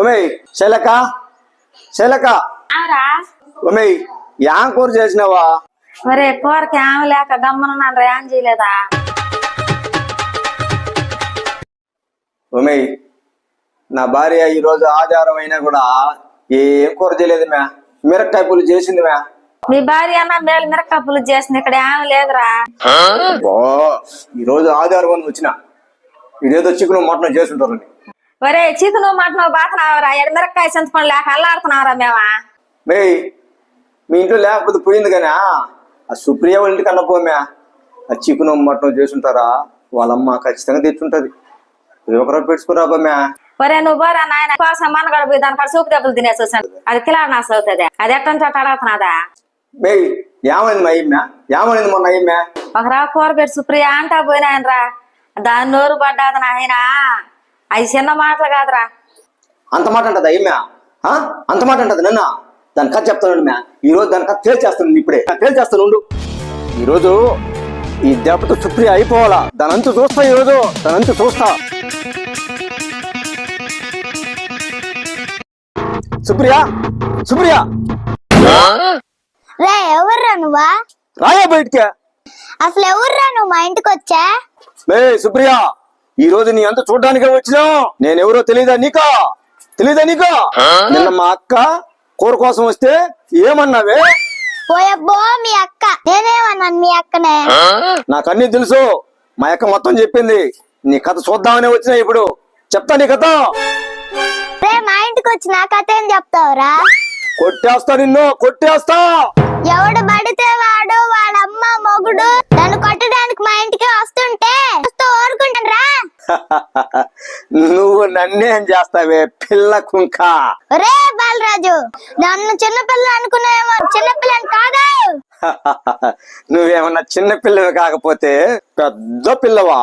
ఒమేయ్ శైలక శైలక ఒమేయ్ యాం కూర చేసినావా? మరే కూరకి ఆమె లేక గమ్మనున్నాను రా, ఏం చేయలేదా? ఒమేయ్ నా భార్య ఈ రోజు ఆదివారం అయినా కూడా ఏం కూర చేయలేదు మ్యా. మిరక్కాయ పులు చేసింది మ్యా. మీ భార్య అన్న మేలు మిరక్కప్పులు చేసింది, ఇక్కడ ఏమి లేదురా. ఓ ఈ రోజు ఆదివారం అని వచ్చిన ఇదేదో చికెన్ మటన్ చేస్తుంటారని. ఒరే చికెను మటను బాతున్నావరా, ఎడ మిరక్కాయ చింతపండు లేక అల్లాడుతున్నావురా మేమా. మేయ్ మీ ఇంట్లో లేకపోతే పోయింది కానీ ఆ సుప్రియ వాళ్ళ ఇంటికి అన్న పోమ్యా. ఆ చికెన్ మటన్ చేస్తుంటారా, వాళ్ళమ్మ ఖచ్చితంగా తెచ్చుంటది. ఒకరో పెట్టుకురా బొమ్మ్యా. ఒరే నువ్వు పోరా నాయన కోసం మనగడ పోయి దాని కాడ సూపు దెబ్బలు తినేసి వచ్చాను, అది కిలాడి నాశ అవుతుంది. అది ఎట్టంటే అడుగుతున్నాదా? మేయ్ ఏమైంది మా అయ్యమ్యా, ఏమైంది మొన్న అయ్యమ్యా? ఒకరా కూర పెట్టి సుప్రియ అంటా పోయినాయనరా, దాని నోరు పడ్డాది నాయన. అవి చిన్న మాటలు కాదురా. అంత మాట అంటది అయ్యమ్యా, అంత మాట అంటది నన్న. దాని కథ చెప్తాను మ్యా. ఈ రోజు దాని కథ తేల్చేస్తాను, ఇప్పుడే తేల్చేస్తాను ఉండు. ఈరోజు ఈ దెబ్బతో సుప్రియ అయిపోవాలా. దానంతా చూస్తా, ఈరోజు దానంతా చూస్తా. సుప్రియ సుప్రియ రే ఎవర్రా నువ్వా? రాయా బయటికి. అసలు ఎవర్రా నువ్వు మా ఇంటికి వచ్చా? మే సుప్రియ ఈ రోజు నీ అంత చూడ్డానికే వచ్చినా. నేనెవరో తెలీదా నీకా? తెలీదా నీకా? నిన్న మా అక్క కూర కోసం వస్తే ఏమన్నావే? పోయబ్బో మీ అక్క. నేనేమన్నాను మీ అక్కనే? నాకు అన్ని తెలుసు, మా అక్క మొత్తం చెప్పింది. నీ కథ చూద్దామనే వచ్చినా. ఇప్పుడు చెప్తా నీ కథ. రే మా ఇంటికి వచ్చి నా కథ ఏం చెప్తావురా? కొట్టేస్తా నిన్ను, కొట్టేస్తా. ఎవడు పడితే వాడు వాళ్ళమ్మ మొగుడు నన్ను కొట్టడానికి మా ఇంటికి వస్తుంటే ఊరుకుంటాను రా. నువ్వు నన్నేం చేస్తావే పిల్ల కుంక? రే బాలరాజు, నన్ను చిన్నపిల్ల అనుకున్నావేమో, చిన్నపిల్లని కాదు. నువ్వేమన్నా చిన్న పిల్లవి కాకపోతే పెద్ద పిల్లవా?